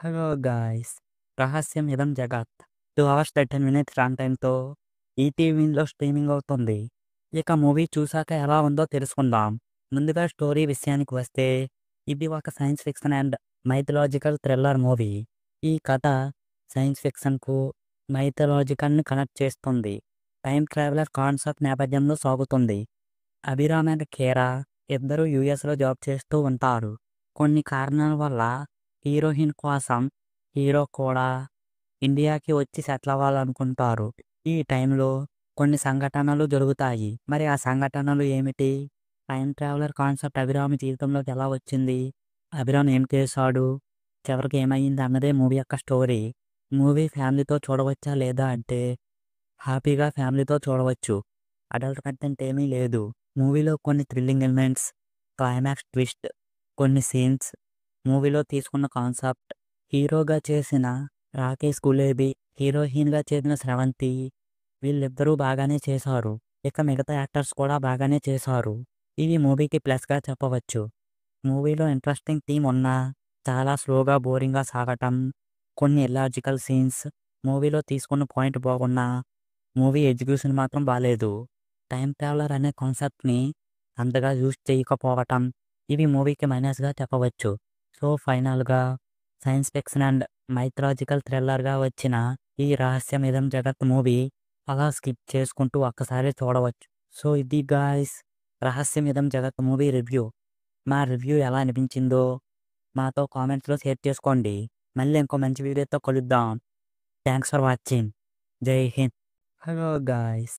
Hello guys! 'రహస్యం ఇదం జగత్' 2 అవర్స్ 13 మినిట్స్ రన్ టైమ్‌తో ఈటీవీలో స్ట్రీమింగ్ అవుతుంది. ఇక మూవీ చూసాక ఎలా ఉందో తెలుసుకుందాం. ముందుగా స్టోరీ విషయానికి వస్తే, ఇది ఒక science fiction and mythological thriller movie. ఈ కథ సైన్స్ ఫిక్షన్‌కు, మైథలాజికల్‌ని కనెక్ట్ చేస్తుంది. టైమ్ ట్రావెలర్ కాన్సెప్ట్ నేపథ్యంలో సాగుతుంది. అభిరామ్ అండ్ కీరా ఇద్దరూ యూఎస్‌లో జాబ్ చేస్తూ ఉంటారు. కొన్ని కారణాల వల్ల హీరోయిన్ కోసం హీరో కూడా ఇండియాకి వచ్చి సెటిల్ అవ్వాలనుకుంటారు. ఈ టైంలో కొన్ని సంఘటనలు జరుగుతాయి. మరి ఆ సంఘటనలు ఏమిటి? టైమ్ ట్రావెలర్ కాన్సెప్ట్ అభిరామ్ జీవితంలోకి ఎలా వచ్చింది? అభిరామ్ ఏం చేశాడు? చివరికి ఏమైంది అన్నదే మూవీ యొక్క స్టోరీ. మూవీ ఫ్యామిలీతో చూడవచ్చా లేదా అంటే, హ్యాపీగా ఫ్యామిలీతో చూడవచ్చు. అడల్ట్ కంటెంట్ ఏమీ లేదు. మూవీలో కొన్ని థ్రిల్లింగ్ ఎలిమెంట్స్, క్లైమాక్స్ ట్విస్ట్, కొన్ని సీన్స్, మూవీలో తీసుకున్న కాన్సెప్ట్, హీరోగా చేసిన రాకేష్ గులేబీ, హీరోయిన్‌గా చేసిన స్రవంతి వీళ్ళిద్దరూ బాగానే చేశారు. ఇక మిగతా యాక్టర్స్ కూడా బాగానే చేశారు. ఇది మూవీకి ప్లస్‌గా చెప్పవచ్చు. మూవీలో ఇంట్రెస్టింగ్ థీమ్ ఉన్నా, చాలా స్లోగా బోరింగ్‌గా సాగటం, కొన్ని ఇల్లాజికల్ సీన్స్, మూవీలో తీసుకున్న పాయింట్ బాగున్నా, మూవీ ఎగ్జిక్యూషన్ మాత్రం బాలేదు. టైమ్ ట్రావెలర్ అనే కాన్సెప్ట్‌ని అంతగా యూజ్ చేయకపోవటం, ఇవి మూవీకి మైనస్‌గా చెప్పవచ్చు. సో ఫైనల్‌గా సైన్స్ ఫిక్షన్ అండ్ మైథలాజికల్ థ్రిల్లర్‌గా వచ్చిన ఈ 'రహస్యం ఇదం జగత్' మూవీ అలా స్కిప్ చేసుకుంటూ ఒక్కసారే చూడవచ్చు. సో ఇది గాయ్స్ 'రహస్యం ఇదం జగత్' మూవీ రివ్యూ. మా రివ్యూ ఎలా అనిపించిందో మాతో కామెంట్స్‌లో షేర్ చేసుకోండి. మళ్ళీ ఇంకో మంచి వీడియోతో కలుద్దాం. Thanks for watching. జై హింద్. Hello guys!